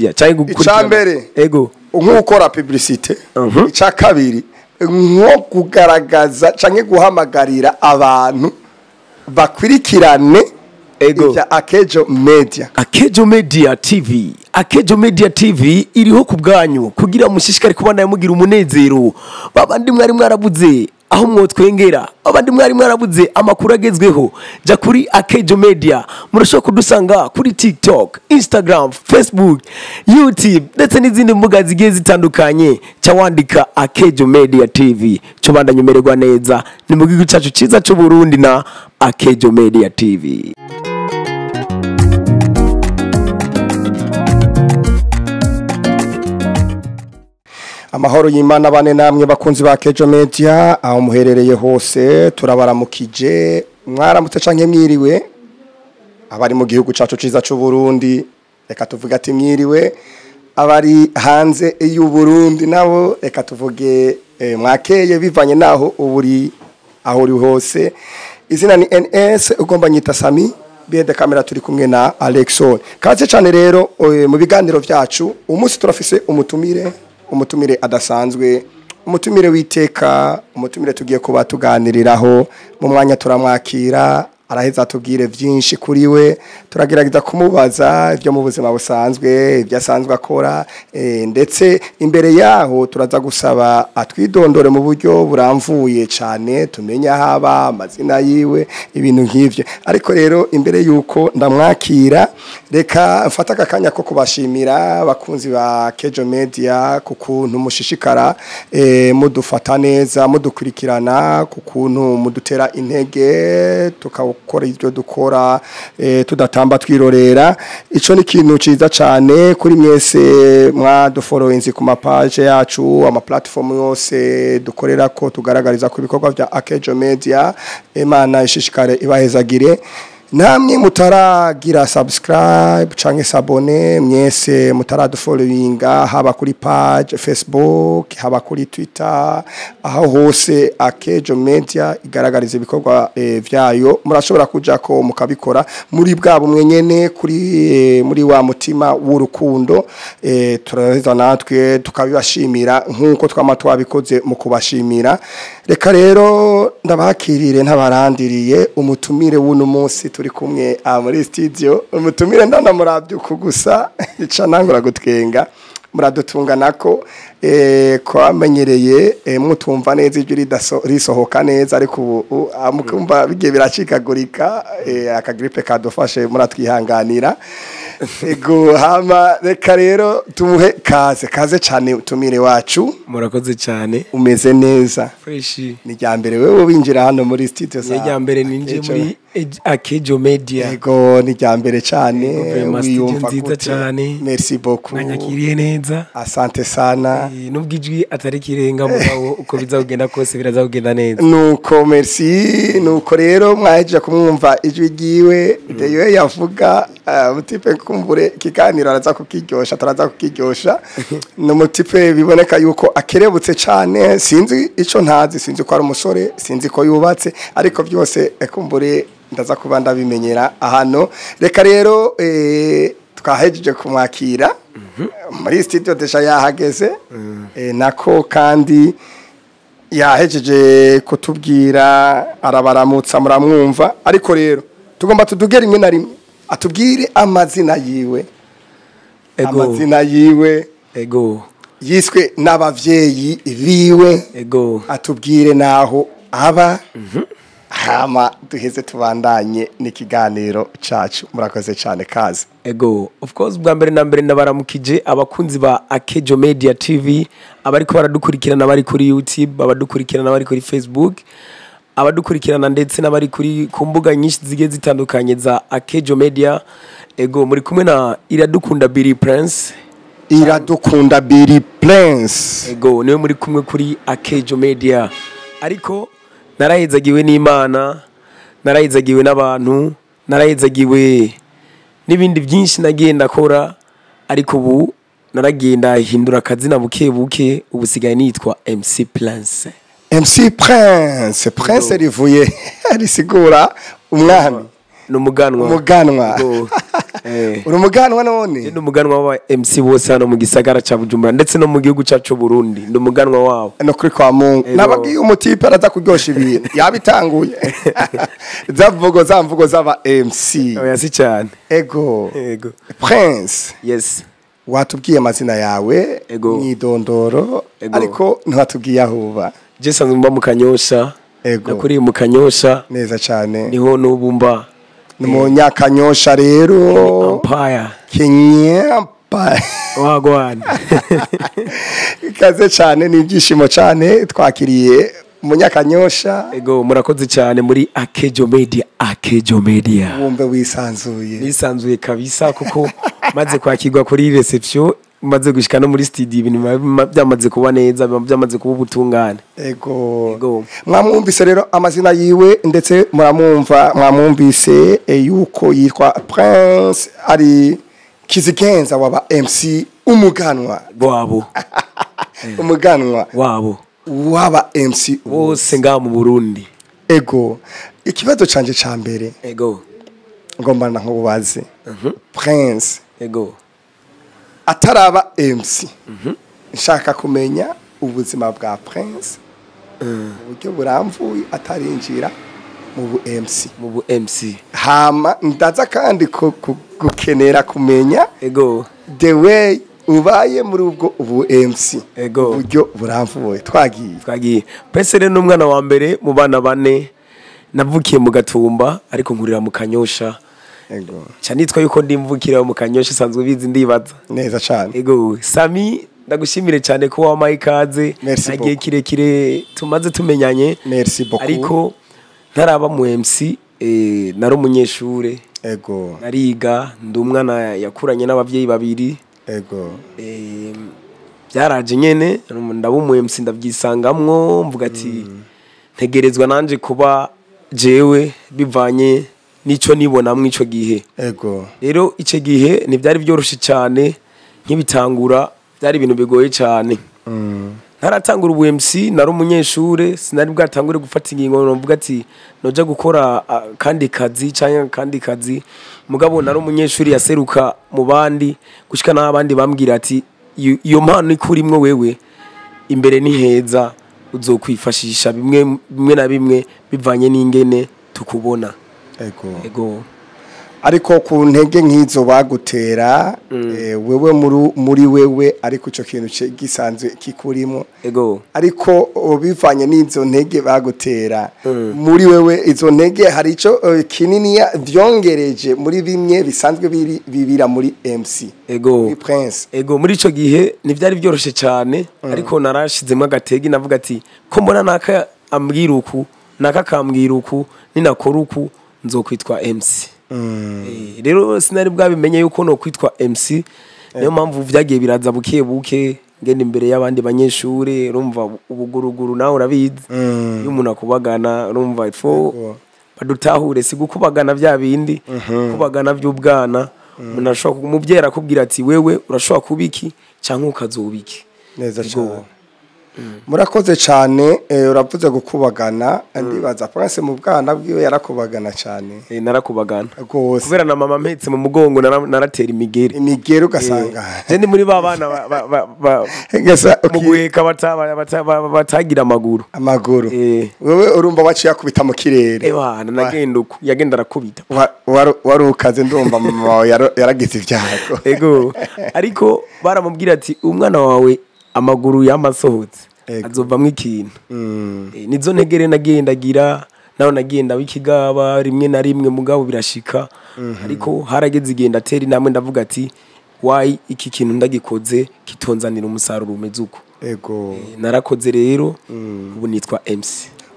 icambere ego nk'ukora publicité ica kabiri nko kugaragaza canke guhamagarira abantu bakwirikirane ego ya Akejo Media. Akejo Media TV. Akejo Media TV iriho kubwanyu kugira mushishikare kubana yamugira umunezero. Babandi mwari mwarabuze aho mwotwengera, abandi mwari mwarabuze amakuru agezweho. Ja kuri Akejo Media murashobora kudusanga kuri TikTok, Instagram, Facebook, YouTube ndetse n'izindi mbuga zigiye zitandukanye. Cha wandika Akejo Media TV. Cyo bandanyumererwa neza. Ni mu gihugu cyacu ciza cyo Burundi na Akejo Media TV. Amahoro y'Imana bane namwe bakunzi ba Akejo Media aho muherereye hose turabaramukije mwaramutse canke mwiriwe abari mu gihugu cacu ciza cyo Burundi reka tuvuga ati mwiriwe abari hanze y'u Burundi nabo reka tuvuge mwakeye bivanye naho uburi aho uri hose izina ni NS ugomba nyita Sami bende kamera turi kumwe na Alexon kaze cyane rero mu biganiro vyacu umunsi turafise umutumire adasanzwe umutumire witeka umutumire tugiye kuba tuganiriraho mu mwanya turamwakira araheza tubwire byinshi kuri we turagerageza kumubaza ibyo mu buzima busanzwe ibyo asanzwe akora ndetse imbere yaho turaza gusaba atwidondore mu buryo buramvuye cyane tumenya haba amazina yiwe ibintu nk'ivyo ariko rero imbere yuko ndamwakira reka mfata akanya ko kubashimira bakunzi ba Akejo Media kukuntu mushishikara mudufata neza mudukurikirana kukuntu mudutera intege tukakora ibyo dukora tudatamba twirorera ico ni kintu ciza cyane kuri mwese mwadufollowinzi ku mapage yacu ama platform yose dukorera ko tugaragariza ku bikorwa bya Akejo Media Imana ishishikare ibahezagire namwe mutaragira subscribe canke sabone mwese mutaradufollowinga haba kuri page Facebook haba kuri Twitter aho hose Akejo Media igaragariza ibikorwa vyayo murashobora kuja ko mukabikora muri bwabo mwenyene kuri muri wa mutima w'urukundo turaheza natwe tukabibashimira nkuko twama twabikoze mu kubashimira reka rero ndabakirire ntabarandiriye umutumire w'uno munsi turi kumwe muri studio umutumire ndana murabyuko gusa ica nangura gutwenga muradutunga nako kwamenyereye mutumva neza ibyo risohoka neza ariko amukumva bigiye biracikagurika akagripe kadufashe muratwihanganira ego hama reka rero tumuhe kaze cyane utumire wacu murakoze cyane umeze neza fresh ni ryambere wewe winjira hano muri studio za ryambere ninje muri Akejo Media ego ni ryambere cyane wiyumva nziza cyane merci beaucoup mwanyakiriye neza asante sana nubwijwi atari kirenga mugabo uko bizagenda kose birazagenda neza nuko merci nuko rero mwaje kumwumva ijwi giwe deyo yavuga mutipe kumbure kiganiro araza kukiryosha taraza kukiryosha no mutipe biboneka yuko akerebutse cyane sinzi ico ntazi sinzi ko ari umusore sinzi ko yubatse ariko byose kumbure ndaza kuba ndabimenyera ahano reka rero twahejeje kumwakira muri studio deja yahageze nako kandi yahejeje kutubwira arabaramutsa muramwumva ariko rero tugomba tudugera imwe na rimwe atubwire amazina yiwe amazina yiwe ego yiswe n'abavyeyi biwe ego atubwire naho aba hama duheze tubandanye n'ikiganiro cacu murakoze cyane kaze ego of course bwa mbere na mbere ndabaramukije abakunzi ba Akejo Media TV abariko baradukurikirana bari kuri YouTube abadukurikirana bari kuri Facebook abadukurikirana ndetse n'abari kuri ku mbuga nyinshi zigiye zitandukanye za Akejo Media ego muri kumwe na Iradukunda Billy Prince ego niwe muri kumwe kuri Akejo Media ariko narahezagiwe n'Imana narahezagiwe n'abantu narahezagiwe n'ibindi byinshi nagenda akora ariko ubu naragenda hindura akazina buke ubusigaye nitwa MC Prince rivuye risigura umwami n'umuganwa uri umuganwa none ndi umuganwa wa MC bose hano mu gisagara ca Bujumbura ndetse no mu gihugu cacu Burundi ndi umuganwa wabo no kuri kwa Mungu nababwiye umutipe araza kuryosha ibintu yabitanguye za mvugo z'aba MC oya si cyane ego ego Prince yes watubwiye amazina yawe mwidondoro ariko ntiwatubwiye aho uba je sanzwe mba mu Kanyosha ego nakuri mu Kanyosha neza cyane niho n'ubumba ni mu Nyakanyosha rero Empire Kenya wagwana ikaze cyane n'ibyishimo cyane twakiriye mu Nyakanyosha ego murakoze cyane muri Akejo Media wumve wisanzuye nisanzuye kabisa kuko maze kwakirwa kuri reception maze gushika no muri studio ibintu byamaze kuba neza byamaze kuba ubutungane ego mwamwumvise rero amazina yiwe ndetse mwamwumvise yuko yitwa Prince ari kizigenza waba MC umuganwa wabo umuganwa wabo waba MC wose nga mu Burundi ego ikibazo canje ca mbere ego ngomba nkubaze Prince ego ataraba MC nshaka kumenya ubuzima bwa Prince uburyo buramvuye atarinjira mu MC hama ndaza kandi gukenera kumenya ego the way ubaye muri ubwo MC ego uburyo buramvuye twagiye pese rero n'umwana wa mbere mu bana bane navukiye mu Gatumba ariko nkurira mu Kanyosha ego canitwa yuko ndimvukira mu Kanyosha sanzwe bizi ndibaza neza cyane ego Sami ndagushimire cyane ko wamaye ikaze nagiye kirekire tumaze tumenyanye merci beaucoup ariko ntaraba mu MC nari umunyeshure ego nariga ndi umwana yakuranye n'abavyeyi babiri ego byaraje nyene ndaba mu MC ndavyisangamwo mvuga ati ntegerezwa nanje kuba jewe bivanye nico nibona mwico gihe ego rero ice gihe ntibyari byoroshe cyane nk'ibitangura byari ibintu bigoye cyane ntaratangura ubu MC nari umunyeshure sinari bwatangure gufata ingingo novuga ati noja gukora kandi kazi cyangwa kandi kazi mugabo nari umunyeshure yaseruka mu bandi gushika n'abandi bambwira ati iyo mpano ikurimwe wewe imbere ni heza uzokwifashisha bimwe na bimwe bivanye n'ingene tukubona ego ariko ku ntege nk'izo bagutera wewe muri wewe ariko ico kintu gisanzwe kikurimo ego ariko bivanye n'izo ntege bagutera muri wewe izo ntege hari ico kinini vyongereje muri bimwe bisanzwe bibira muri MC ego Prince ego muri ico gihe ntivyari byoroshe cyane ariko narashizemo agatege navuga ati ko mbona naka ambwira uku naka kambwira uku ninakora uku nzokwitwa MC rero sinari bwabimenye yuko no kwitwa MC niyo mpamvu vyagiye biraza buke ngende imbere y'abandi banyeshure urumva ubuguruguru nawe urabizi iyo umuntu akubagana urumva ifo badutahure si gukubagana vya bindi kubagana vy'ubwana umuntu ashobora kumubyera akubwira ati wewe urashobora kubiki canke ukazobiki neza cyane murakoze cyane uravuze gukubagana ndibaza Prince mu bwana bwiwe yarakubagana cyane narakubagana kubera na mama mpetse mu mugongo naratera imigeri ugasanga je ndi muri ba bana mu guheka batagira amaguru wewe urumva waciye akubita mu kirere bana nagenda uko yagenda arakubita warukaze ndumva mama yaragize ibyago ego ariko baramubwira ati umwana wawe amaguru yamasohotse azovamwe ikintu nizo ntegere nagendagira naho nagenda wikigaba rimwe na rimwe mugabo birashika ariko harageze igenda teri namwe ndavuga ati why iki kintu ndagikoze kitonzanira umusaruro umeze uko ego narakoze rero ubu nitwa MC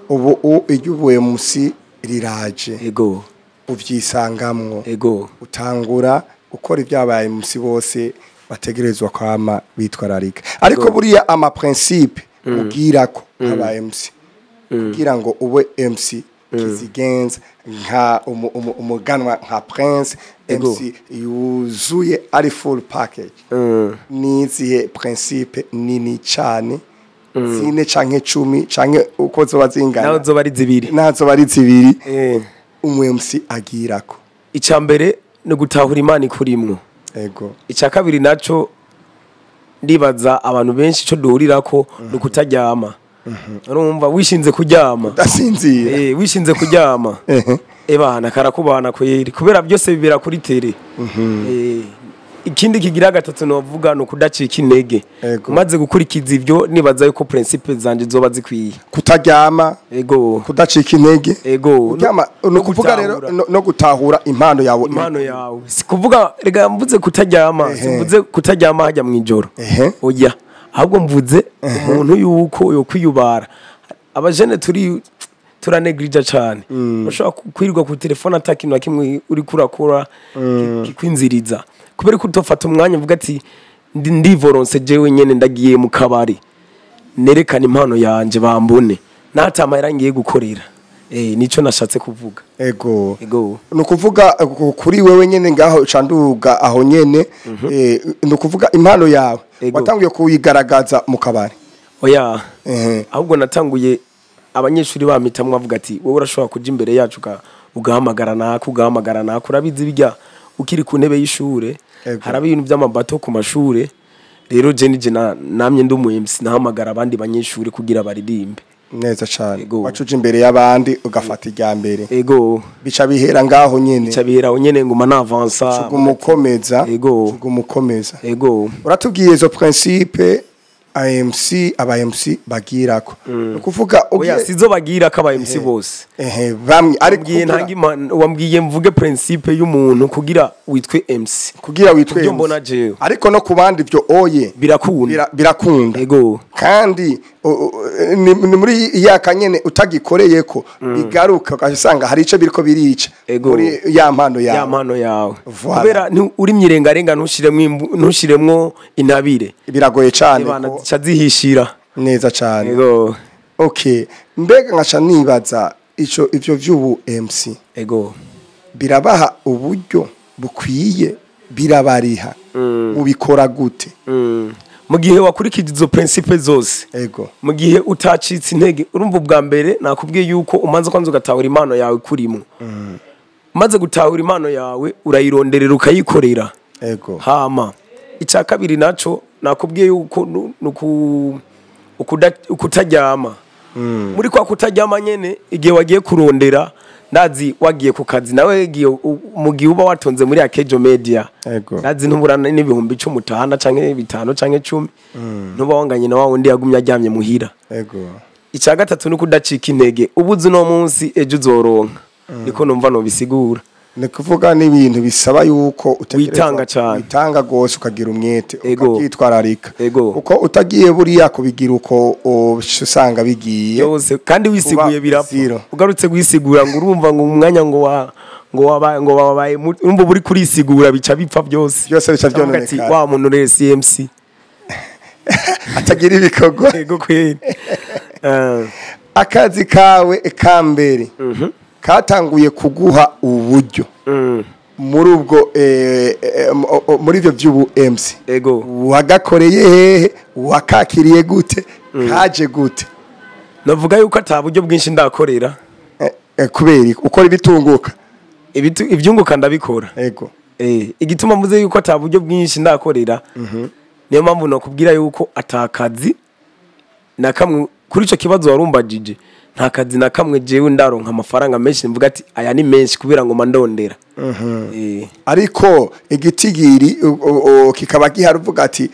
ubu ijubuye MC riraje ego uvyisangamwo ego utangura gukora ibyabaye MC bose bategerezwa kwama bitwararika ariko buriya ama principe ugira ko aba MC kugira ngo ube MC kizigenza nka umuganwa nka Prince MC yuzuye ari full package nizihe principe nini cyane zine canke 10 canke uko zoba zingana nazo bari zibiri umu MC agirako icambere ni gutahura imana ikurimwo. ego Icya kabiri naco ndibaza abantu benshi ico duhurirako ni ukutaryama. Urumva wishinze kuryama. udasinzira Wishinze kuryama. Ebana karakubana kweri kubera byose bibera kuri tere. Ikindi kigira gatatu novuga no kudacika intege. Umaze gukurikiza ivyo nibaza yuko principe zanje zoba zikwiye. kutaryama Ego. kudacika intege Ego. kuryama no kuvuga rero no gutahura impano yawe sikuvuga rega mvuze kutaryama simvuze kutaryama hajya mu ijoro oya ahubwo mvuze umuntu yuko yo kwiyubara abajene turanegrija cyane ushobora kwirirwa ku telefone atakintu kimwe uri kurakora kikwinziriza kubera ko utofata umwanya uvuga ati ndi volonce jewe nyene ndagiye mu kabari nerekana impano yanje bambone natamahera ngiye gukorera nico nashatse kuvuga ego nukuvuga kuri wewe nyene ngaho canduga aho nyene nukuvuga impano yawe watanguye kuyigaragaza mu kabari oya ahubwo natanguye abanyeshuri bamitamwe bavuga ati wowe urashobora kuja imbere yacu ugahamagara nako urabizi bijya ukiri ku ntebe y'ishure haraba ibintu by'amabato ku mashure rero je nije namye ndi umuMC nahamagara abandi banyeshuri kugira baririmbe neza cyane wacuje imbere y'abandi ugafata ijya mbere bica bihera ngaho nyene nguma na avansa umukomeza uratubwiye izo principe aba MC bagirako ukuvuga oya sizo bagirako aba MC bose bamwe ariko wambwiye mvuge principe y'umuntu kugira witwe MC mbona jewe ariko no kubandi byo oye birakunda kandi ni muri yakanyene utagikoreye ko bigaruka ugasanga hari ice biriko birica muri ya mpano yawe kubera uri myirengarenga ntushiremwo intabire biragoye cyane zihishira neza cyane okay mbega nkaca nibaza ivyo vy'ubu MC birabaha uburyo bukwiye birabariha ubikora gute mu gihe wakurikije izo principe zose mu gihe utacitse intege urumva ubwa mbere nakubwiye yuko umanze kwanza ugatahura impano yawe kurimo maze gutahura impano yawe urayironderera ukayikorera hama icya kabiri naco nakubwiye yuko ukutaryama muri kwa kutaryama nyene igihe wagiye kurondera ndazi wagiye ku kazi nawe mu gihe uba watonze muri Akejo Media ndazi ntuburana n'ibihumbi 10 mutahana canke 5 canke 10 ntuba wanganye na wawe ndi yagumya aryamye muhira icya gatatu ni kudacika intege ubuzi no munsi ejo uzoronka niko numva no bisigura ni kuvuga n'ibintu bisaba yuko witanga gose ukagira umwete ukitwararika uko utagiye buriya kubigira uko usanga bigiye yose kandi wisiguye birapfa ugarutse gusigura ngo urumva ngo umwanya ngo wabaye urumva buri kurisigura bica bipfa byose bica byononeka wa muntu re CMC atagira ibikogo kweri akazi kawe kambere katanguye kuguha uburyo muri ubwo muri ivyo vy'ubu MC wagakoreye hehe wakakiriye gute kaje gute navuga yuko ataburyo bwinshi ndakorera kubera ukora ibitunguka ibyunguka ndabikora igituma mvuze yuko ataburyo bwinshi ndakorera niyo mpamvu nakubwira yuko atakazi na kamwe kuri ico kibazo warumbajije nta kazi na kamwe jewe ndaronka amafaranga menshi mvuga ati aya ni menshi kubera ngo mandondera ariko igitigiri kikaba gihari uvuga ati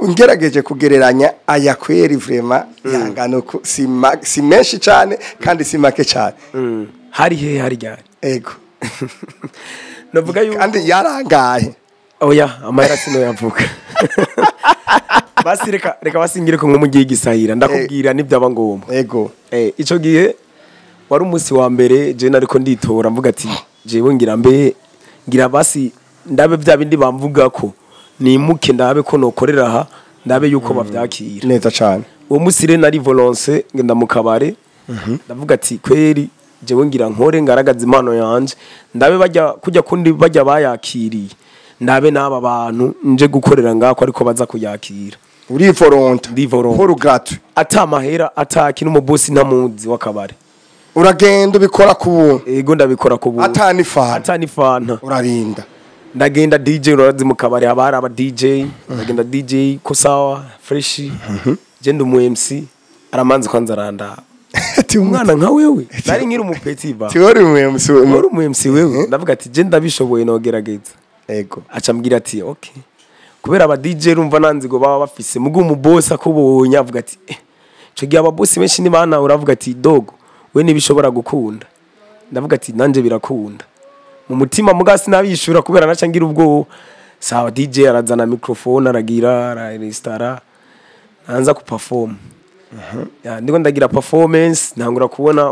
ngerageje kugereranya aya kweri vraiment yangano si menshi cyane kandi si make cyane hari ryari navuga yuko kandi yarangaye oya amahera sino yavuga basi reka basingire ko mu gihe gisahira ndakubwira nibyaba ngombwa ico gihe wari umunsi wa mbere je nariko nditora mvuga ati jewe ngira basi ndabe bya bindi bamvuga ko nimuke ndabe ko nokorera aha ndabe yuko bavyakira neza cyane uwo munsi rero nari volonce ngenda mu kabare ndavuga ati kweri jewe ngira nkore ngaragaza impano yanje ndabe kujya kundi bajya bayakiriye ndabe n'aba bantu nje gukorera ngako ariko baza kuyakira uri volonte pour gratuit atamahera ataki n'umubosi ntamuzi wakabare uragenda ubikora ku buntu ego ndabikora ku buntu atani fanta urarinda ndagenda DJ urazi mu kabari haba hari aba DJ ndagenda DJ ko sawa fresh genda umu MC aramanze kwanza aranda ati umwana nka wewe nari nkiri umupeti ba tiwori mu MC wewe ndavuga ati genda bishoboye nogerageza ego acambwira ati okay kubera aba DJ rumva nanzigo baba bafise mugu mu boss akubonye avuga ati cyo gihe aba boss benshi ni bana uravuga ati dogo we nibishobora gukunda ndavuga ati nanje birakunda mu mutima mugasi nabishura kubera naca ngira ubwo sawa DJ arazana microphone aragira restara anza ku perform ya ndiko ndagira performance ntangura kubona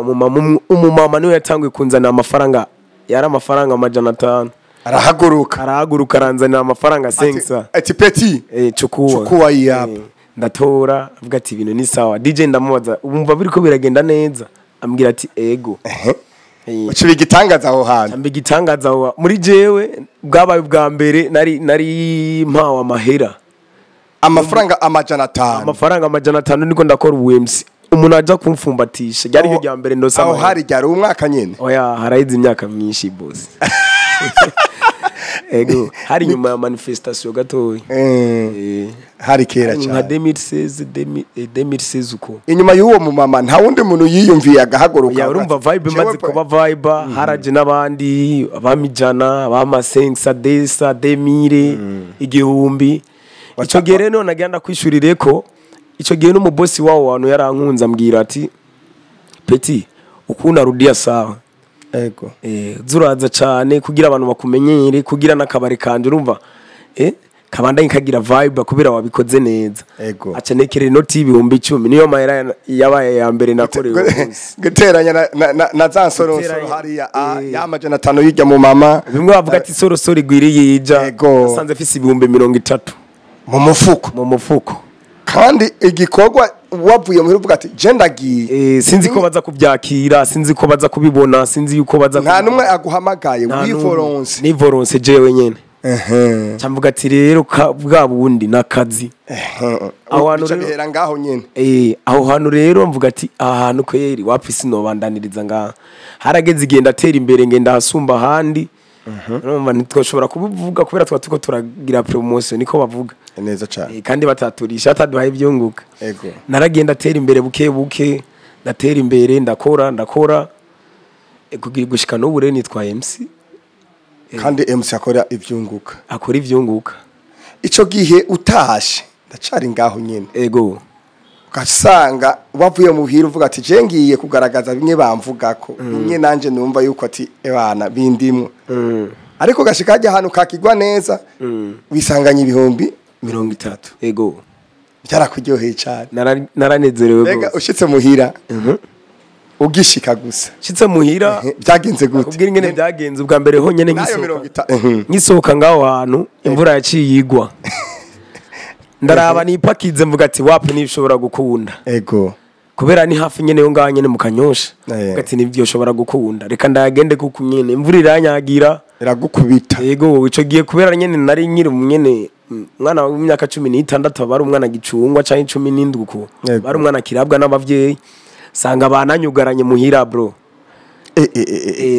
umumama niwe yatanguye kunzana amafaranga yari amafaranga amajana 5 arahaguruka aranzanira amafaranga sensa ati peti chukua yapa ndatora avuga ati ibintu ni sawa DJ ndamubaza umva biriko biragenda neza ambwira ati ego uci bigitangaza aho hantu ambigitangaza aho muri jewe bwabaye bwa mbere nari mpawa amahera amafaranga amajana 5 amafaranga amajana 5 niko ndakora ubuMC umuntu aja kumfumbatisha ryari ryo rya mbere ndosama aho hari ryari umwaka nyene oya harayize imyaka myinshi boss ego hari nyuma ya manifestation gatoyi hari kera cyane nka 2016 uko inyuma y'uwo mu mama nta wundi muntu yiyumviye agahaguruka ya urumva vibe maze kuba vibe haraje nabandi abamijana abamasensa desa demire igihumbi ico gihe rero nagenda kwishurire ko ico gihe no mu boss wawo wanu yarankunza ambwira ati peti ukunda rudia sawa ego zuraza cyane kugira abantu bakumenyere kugira nakabare kanje urumva kabanda inkagira vibe kubera wabikoze neza ego aca nekere noti ibihumbi 10 niyo mahera yabaye ya mbere nakorewe guteranya na za sorosoro hari ya majana 5 yijya mu mama bimwe bavuga ati sorosoro igwiriye yija nasanze afise ibihumbi 30 mu mufuko kandi igikorwa wavuye muri uvuga ati je ndagiye sinzi ko baza kubyakira sinzi ko baza kubibona sinzi yuko baza nta numwe aguhamagaye wivoronse ni voronse jewe nyene cyamvuga ati rero bwa bundi nakazi aho hantu rero ngaho nyene aho hantu rero mvuga ati ahantu kweri wapfisi no bandaniriza ngaha harageze igenda atera imbere ngenda hasumba handi numva ntitwoshobora kubivuga kubera twatuko turagira promotion niko bavuga neza cyane kandi bataturisha ataduhaye ibyunguka ego naragenda atera imbere buke ndatera imbere ndakora kugira gushika no bure nitwa MC kandi MC akora ivyunguka ico gihe utashe ndacari ngaho nyene ego ugasanga wavuye mu hira uvuga ati je ngiye kugaragaza bimwe bamvugako bimwe nanje numva yuko ati ebana bindimwe ariko gashika ajya hano kakigwa neza wisanganya ibihumbi 30 ego byarakuryoheye cyane naranezerewe rega ushitse muhira ugishika gusa shitse muhira byagenze gute kubwira ingene byagenze ubwa mbere honyene ngisohoka ngaho hantu imvura yaciye igwa ndaraba nipakize mvuga ati wapi nibishobora gukunda ego kubera ni hafi nyene yo ngaho nyene mu Kanyosha ati nibyo ushobora gukunda reka ndagende kuko nyene imvura iranyagira iragukubita ego ico giye kubera nyene nari nkiri nyene umwana w'imyaka 16 bari umwana gicungwa cyangwa 17 uko bari umwana kirabwa n'abavyeyi sanga bananyugaranye muhira bro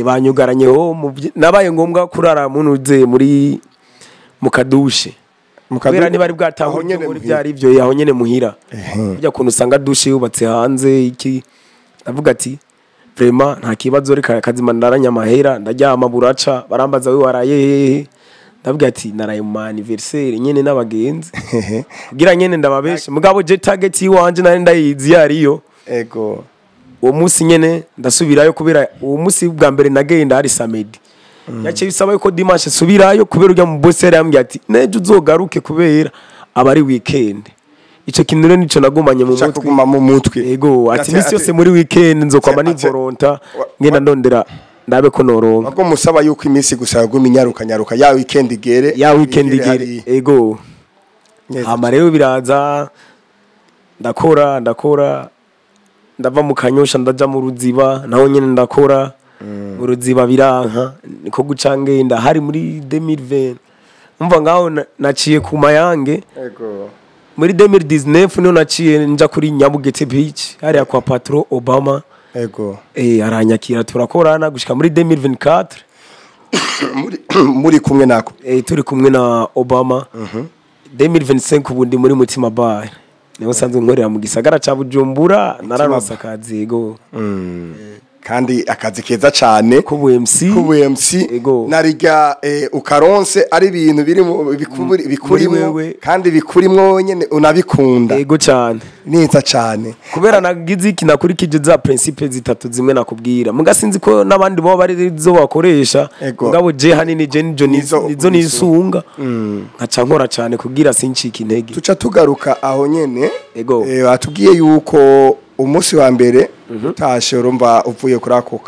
banyugaranye ho nabaye ngombwa kurara munuze muri mukadushe kubera ni bari bwataho muri byari ivyo yaho nyene muhira bijya kuntu usanga dushe yubatse hanze iki ndavuga ati vraiment nta kibazo reka kazima ndaranya amahera ndaryama buraca barambaza we waraye ndavuga ati naraye mu anniversaire nyene n'abagenzi kugira nyene ndababeshe mugabo je target yiwanje nari ndayizi yariyo ego uwo munsi nyene ndasubirayo kubera uwo munsi bwa mbere nagenda hari samedi yace bisaba yuko dimanche subirayo kubera urya mu boss yari yambwiye ati neje uzogaruke kubera abari weekend ico kintu rero nico nagumanye mu mutwe ego ati misi yose muri weekend nzokwama ni volonta ngenda ndondera ndabe ko noronka ahubwo musaba yuko imisi gusa yaguma inyaruka ya weekend igere ego hama rero biraza ndakora ndava mu Kanyosha ndaja mu Ruziba naho nyene ndakora mu Ruziba biranka niko guca ngenda hari muri 2020 umva ngaho naciye ku Mayange ego muri 2019 no naciye nja kuri Nyabugete Beach hari kwa Patro Obama ego aranyakira turakorana gushika muri 2024 muri kumwe nako turi kumwe na Obama 2025 ubundi muri Mutima Bar niho sanzwe nkorera mu gisagara ca Bujumbura nararonse akazi ego kandi akazi keza cyane kubu MC ego nariga ukaronse ari ibintu biri bikurimo kandi bikurimwo nyene unabikunda ego cyane neza cyane kubera nagize iki nakurikije za principles zitatu zimwe nakubwira mugasinzi ko nabandi bo bari zo bakoresha ngabo je hanini je nizo nisunga nkaca nkora cyane kugira sincika intege tuca tugaruka aho nyene ego atubwiye yuko umunsi wa mbere utashe urumva uvuye kuri ako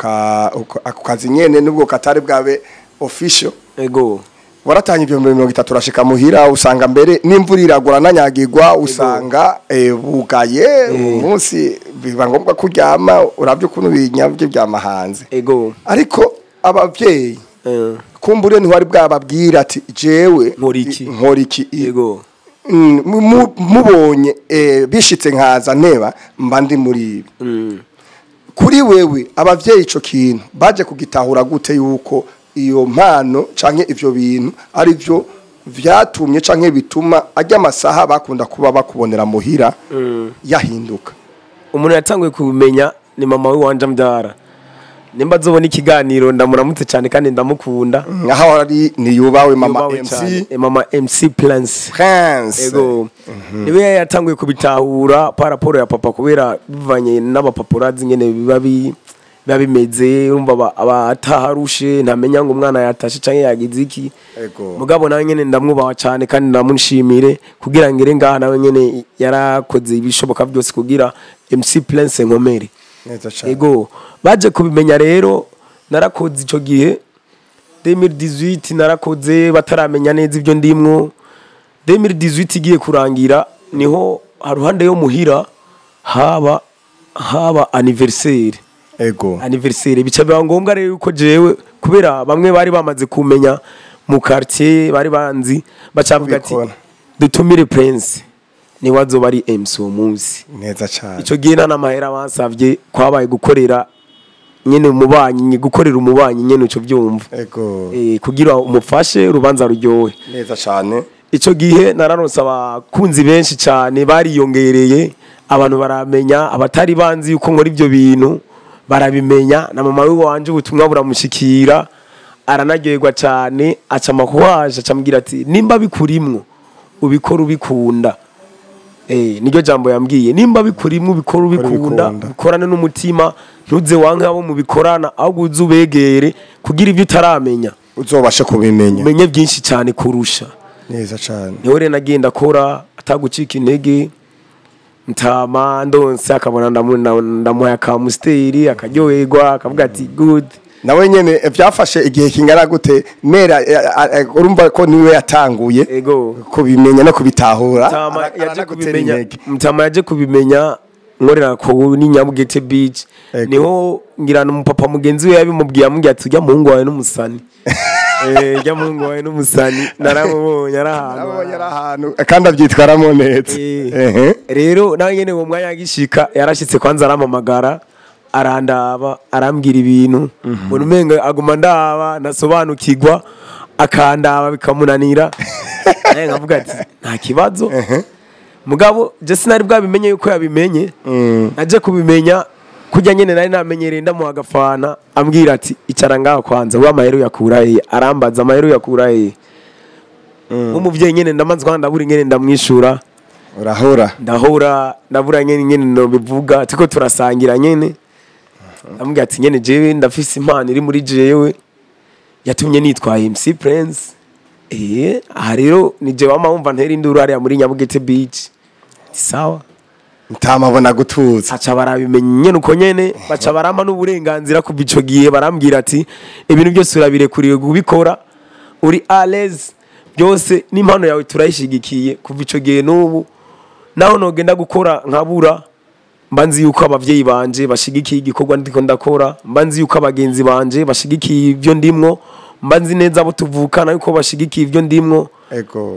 kazi nyene nubwo katari bwabe official ego waratanye 230 urashika muhira usanga mbere n'imvura iragura nanyagirwa usanga bugaye umunsi biba ngombwa kuryama uravye ukuntu binyabye byamahanze ego ariko abavyeyi kumbure ntiwari bwababwira ati jewe nkora iki ego mubonye bishitse nkaza nteba mba ndi muri ibi kuri wewe abavyeyi ico kintu baje kugitahura gute yuko iyo mpano canke ivyo bintu ari byo vyatumye canke bituma ajya amasaha bakunda kuba bakubonera muhira yahinduka umuntu yatanguye kubimenya ni mama we wanje ambyara nimba zobona ikiganiro ndamuramutse cyane kandi ndamukunda aho ari ni yubawe mama MC Prince ego niwe yatanguye kubitahura paraporo ya papa kubera bivanye n'abapapurazi nyene biba bimeze urumva abataharushe ntamenya ngo umwana yatashe canke yagize iki mugabo nawe nyene ndamwubaha cyane kandi ndamunshimire kugira ngire ngaha nawe nyene yarakoze ibishoboka byose kugira MC Prince nkomere ego baje kubimenya rero narakoze ico gihe 2018 narakoze bataramenya neza ibyo ndimwo 2018 igiye kurangira niho haruhande yo muhira haba anniversaire bica biba ngombwa rero yuko jewe kubera bamwe bari bamaze kumenya mu quartier bari banzi bacavuga ati dutumire Prince ni wazo bari MC uwo munsi neza cyane ico gihe n'amahera bansavye kwabaye gukorera nyene umubanyi nyene uco byumva kugira umufashe urubanza ruryohe neza cyane ico gihe nararonse abakunzi benshi cyane bariyongereye abantu baramenya abatari banzi yuko nkora ibyo bintu barabimenya na mama we wanje ubutumwa buramushikira aranaryoherwa cyane aca makwaje acambwira ati nimba bikurimwo ubikora ubikunda niryo jambo yambwiye nimba bikurimwo ubikora ubikunda bikorane n'umutima ntuze wanke abo mubikorana ahubwo uzubegere kugira ibyo utaramenya uzobashe kubimenya umenye byinshi cyane kurusha neza cyane niho rero nagenda akora atagucika intege ntama ndonse akabona ndamuha akamusteri akaryoherwa akavuga ati good nawe nyene byafashe igihe kingana gute mera urumva ko niwe yatanguye kubimenya no kubitahura mtama yaje kubimenya nkorera ko ni Nyabugete Beach niho ngirana umupapa mugenzi we yabimubwiye amubwiye ati ujya muhungu wawe n'umusani jya muhungu wawe n'umusani naramubonye arahantu kandi abyitwaramo neza rero nawe nyene uwo mwanya yagishika yarashitse kwanza aramamagara arandaba arambwira ibintu mbona umenga aguma ndaba nasobanukirwa akandaba bikamunanira nkavuga ati nta kibazo mugabo je sinari bwabimenye yuko yabimenye naje kubimenya kujya nyene nari namenyereye ndamuha agafana ambwira ati icara ngaho kwanza wa mahero yakura he arambaza amahero yakura he umuvyeyi nyene ndamanzwa ndabura nyene ndamwishura ndahora ndabura nyene no bivuga tiko turasangira nyene ambwira ati nyene jewe ndafise impano iri muri jewe yatumye nitwaye MC Prince aha rero ni jewe wumva ntera induru hariya muri Nyabugete Beach sawa ntamabona gutuza aca barabimenya nyene uko nyene baca barama n'uburenganzira ku bico giye barambwira ati ibintu byose urabirekuriye kubikora uri à l'aise byose n'impano yawe turayishigikiye kuva ico gihe n'ubu naho nogenda gukora nkabura mbanzi yuko abavyeyi banje bashigikiye igikorwa ndiko ndakora mbanzi yuko abagenzi banje bashigikiye ibyo ndimwo mbanzi neza abo tuvukana yuko bashigikiye ibyo ndimwo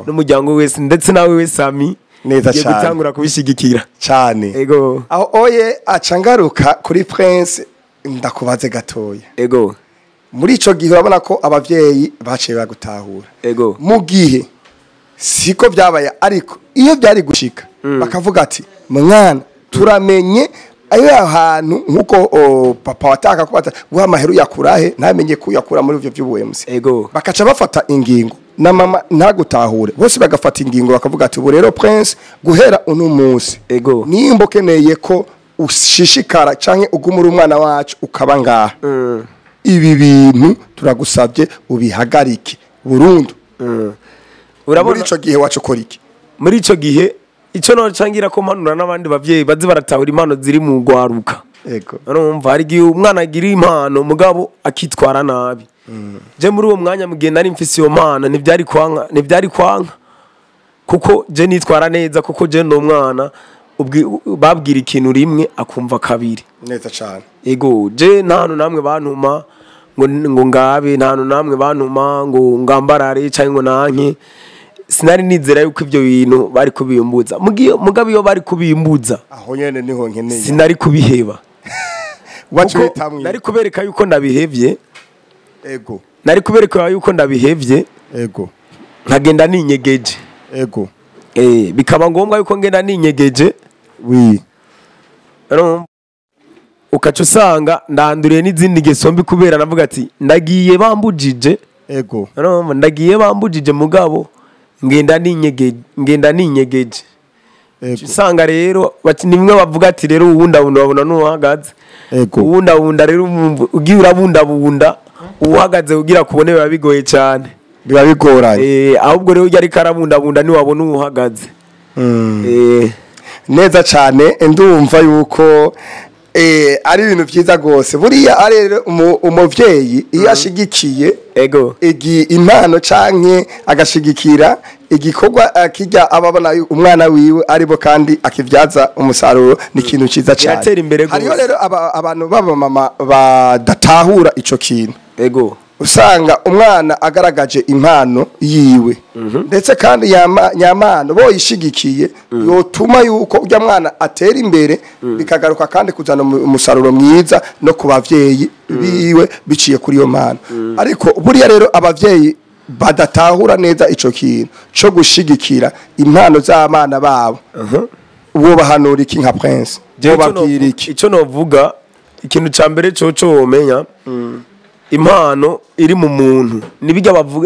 n'umuryango wese ndetse nawe wese Sami Neza ngiye cyane. gutangura kubishigikira cyane ego aho oye aca ngaruka kuri Prince ndakubaze gatoya ego muri ico gihe urabona ko abavyeyi baciye bagutahura ego mu gihe siko byabaye ariko iyo byari gushika bakavuga ati mwana turamenye ayo hantu nkuko papa wataka kubata guha maheru yakurahe ntamenye ko yakura muri ivyo by'ubuMC ego bakaca bafata ingingo na mama ntagutahure bose bagafata ingingo bakavuga ati ubu rero Prince guhera uno munsi ego nimba ukeneye ko ushishikara canke ugumura umwana wacu ukaba ngaha ibi bintu turagusabye ubihagarike burundu muri urabona ico gihe wacu ukora iki muri ico gihe ico no cangira ko mpanura n'abandi bavyeyi bazi baratahura impano ziri mu gwaruka ego urumva hari gihe umwana agira impano mugabo akitwara nabi je muri uwo mwanya mugihe nari mfise iyo mpano ntivyari kwanka kuko je nitwara neza kuko je no mwana babwira ikintu rimwe akumva kabiri neza cyane ego je ntantu namwe bantuma ngo ngabe ntantu namwe bantuma ngo ngambarare cyangwa ngo nanke sinari nizera yuko ivyo bintu bari kubimbuza mugabo iyo bari kubimbuza aho nyene niho nkeneye sinari kubiheba wacu bitamwe nari kubereka yuko ndabihevye ego nari kubereka yuko ndabihevye ego nkagenda ninyegeje ego bikaba ngombwa yuko ngenda ninyegeje wi ukaca usanga ndanduriye n'izindi ngeso mbi kubera navuga ati ndagiye bambujije ego ndagiye bambujije mugabo ngenda ninyegeje ego usanga rero nimwe bavuga ati rero uwundabunda babona n'uhagaze ego uwundabunda rero ugiye urabundabunda uhagaze ugira kubone biba bigoye cyane biba bigoranye ahubwo rero ujya ariko arabundabunda niwabona uhagaze neza cyane ndumva yuko ari ibintu byiza gose buriya ari umuvyeyi iyo ashigikiye ego impano canke agashigikira igikorwa kijya ababona umwana wiwe aribo kandi akivyaza umusaruro ni ikintu ciza cyane yatera imbere gose hariyo rero abantu baba mama badatahura ico kintu ego usanga umwana agaragaje impano yiwe ndetse kandi nyamano boyishigikiye yotuma yuko ujya mwana atera imbere bikagaruka kandi kuzana umusaruro mwiza no ku bavyeyi biwe biciye kuri iyo mpano ariko buriya rero abavyeyi badatahura neza ico kintu cyo gushigikira impano z'abana babo uwo bahanura iki nka Prince bo babwira iki ico novuga ikintu ca mbere cyo womenya impano iri mu muntu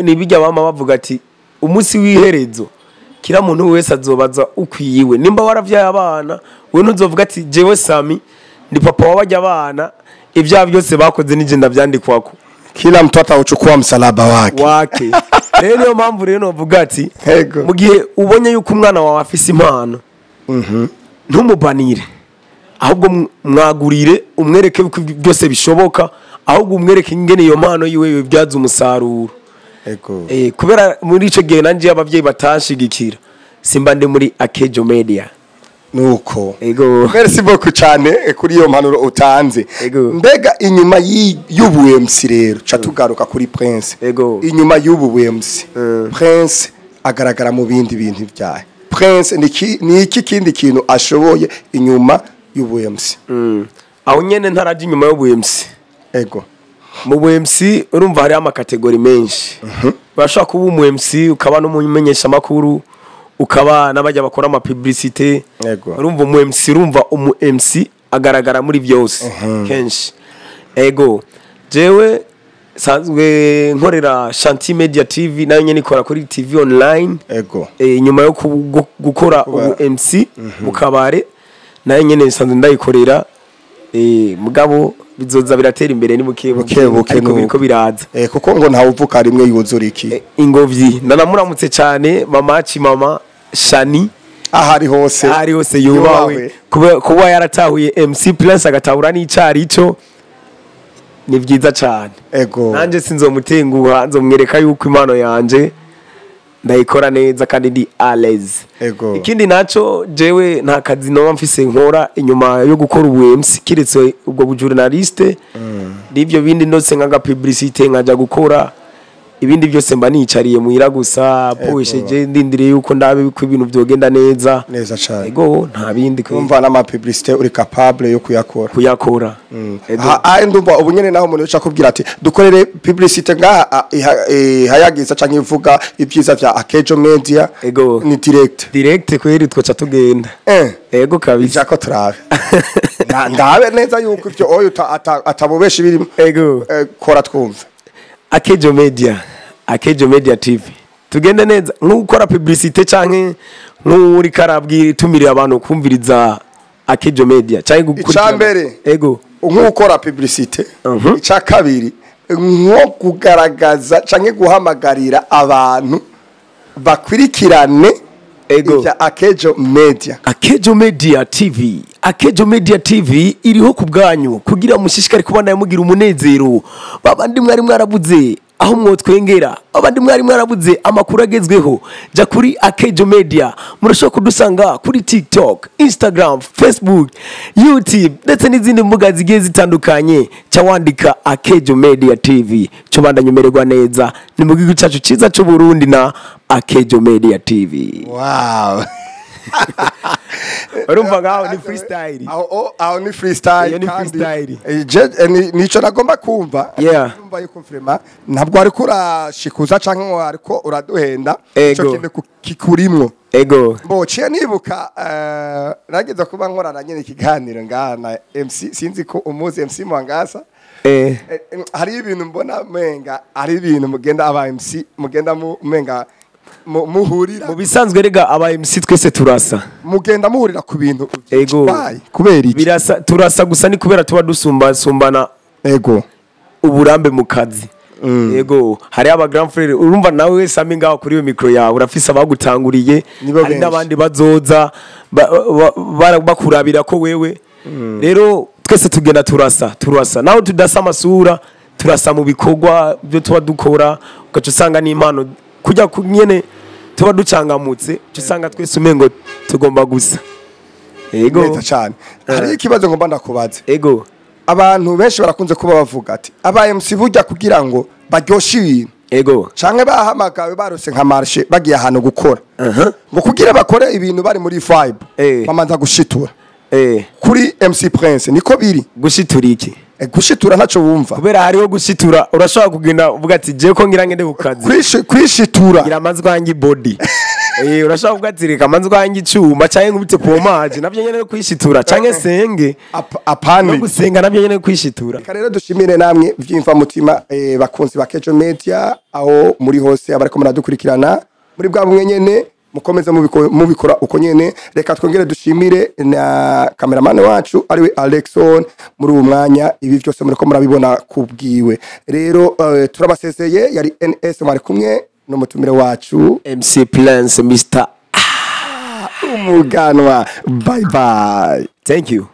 nibijya bama bavuga ati umunsi w'iherezo kira muntu wese azobaza ukwiyiwe nimba waravyaye abana we ntuzovuga ati jewe Sami ndi papa wabajya abana ivya byose bakoze nije ndavyandikwako kila mtoto uchukua msalaba wake rero niyo mpamvu rero novuga ati Ego. mu gihe ubonye yuko umwana wawe afise impano ntumubanire ahubwo mwagurire umwereke ko byose bishoboka ahubwo umwereke ingene iyo mpano yiwe bibyaza umusaruro ego kubera muri ico gihe nanje abavyeyi batashigikira simba ndi muri Akejo Media nuko ego merci beaucoup cyane kuri iyo mpanuro utanze Ego. mbega inyuma y'ubuMC rero ca tugaruka kuri Prince Ego. inyuma y'ubuMC Prince agaragara mu bindi bintu byaye Prince ni iki kindi kintu ashoboye inyuma y'ubuMC aho nyene ntaraje inyuma y'ubuMC ego mu buMC urumva hari amakategori menshi bashaka kuba umuMC ukaba no mumenyesha makuru ukaba nabajya bakora ama publicité Ego. urumva umuMC urumva umuMC agaragara muri byose kenshi ego jewe sanzwe nkorera Shanti Media TV nayo nyene ikora kuri TV online ego nyuma yo gukora umuMC mukabare nayo nyene sanzwe ndayikorera mugabo bizoza biratera imbere ni bukebuke ariko biriko biraza kuko ngo ntawe uvuka rimwe yuzura iki ingobyi ndanamuramutse cyane mama Shani ahari hose yubawe kuba yaratahuye MC Plus agatahura n'icari cyo ni byiza cyane ego nanje sinzomutenguha nzomwereka yuko impano yanje ndayikora neza kandi ndi alez ego ikindi naco jewe nta kazi no mfise nkora inyuma yo gukora ubuMC kiretse ubwo bujournaliste n'ibyo bindi ndose nkaga publicité nkaja gukora ibindi byose mba nicariye muhira gusa posheje ndindiriye yuko ndabe ko ibintu byogenda neza cyane ego nta bindi kumva n'ama publicité uri capable yo kuyakora ndumva ubu nyene naho umuntu uca kubwira ati dukorere publicité ngaha hayagiza canke ivuga ibyiza vya Akejo Media ego ni direct kweri twoca tugenda ego kabisa jako turabe ndabe neza yuko ivyo oyo atabobesha birimo ego kora twumva Akejo Media TV tugende neza nk'ukora publicité canke nk'uri karabwira tumiriye abantu kumviriza Akejo Media canke gukurikira icambere ego nk'ukora publicité ica kabiri nko kugaragaza canke guhamagarira abantu bakwirikirane ego Akejo Media TV iriho kubwanyu kugira mushishikare kubana mugira umunezero babandi mwari mwarabuze aho mwotwengera abandi mwari mwarabuze amakuru agezweho ja kuri Akejo Media murashobora kudusanga kuri TikTok, Instagram, Facebook, YouTube ndetse n'izindi mbuga zigiye zitandukanye cyawandika Akejo Media TV cyo bandanyumererwa neza ni mu gihugu cyacu ciza cyo Burundi na Akejo Media TV. Wow. Urumva ngaho ni freestyle. Aho ni freestyle kandi nico nagomba kumva. Urumva yuko vraiment ntabwo ari kurashikuza canke ngo ariko uraduhenda ico kinde kikurimwo. Ego. Ciye nibuka nageza kuba nkorana nyene ikiganiro ngaha na MC sinzi ko umuzi MC Mwangasa. Hari ibintu mbona menga ari ibintu mugenda aba MC mugenda menga muhurira mu bisanzwe rega aba MC twese turasa mugenda muhurira ku bintu ego kubera iki birasa turasa gusa ni kubera tuba sumbana ego uburambe mu kazi ego hari aba grand frère urumva nawe wese ami ngaho kuri iyo micro yawe urafise abagutanguriye hari n'abandi bazoza bakurabira ko wewe rero twese tugenda turasa naho tudasa amasura turasa mu bikorwa byo tuba dukora ugaca usanga n'impano kujya nyene tuba ducangamutse usanga twese umengo tugomba gusa ego neza cyane hari ikibazo ngomba ndakubaza ego abantu benshi barakunze kuba bavuga ati aba MC burya kugira ngo baryoshe ibintu ego canke bahamagawe barose nka marché bagiye ahantu gukora ngo kugira bakore ibintu bari muri vibe bamanza gushitura kuri MC Prince niko biri gushitura iki gushitura ntaco wumva kubera hariho gushitura urashobora kugenda uvuga ati je ko ngira ngende kukazi kwishitura ngira amazwangi body urashobora kuvuga ati reka amazwangi icuma canke ngubite ku maji navyo nyene no kwishitura canke senge apane no gusenga navyo nyene kwishitura rero dushimire namwe vyimva mutima bakunzi ba Akejo Media aho muri hose abariko muradukurikirana muri bwa bumwe nyene mukomeza mubikora uko nyene reka twongere dushimire na cameraman wacu ariwe Alexon muri uwo mwanya ibi byose muriko murabibona kubwiwe rero turabasezeye yari NS mwari kumwe no mutumire wacu MC Plans Mr. Umuganwa bye bye thank you.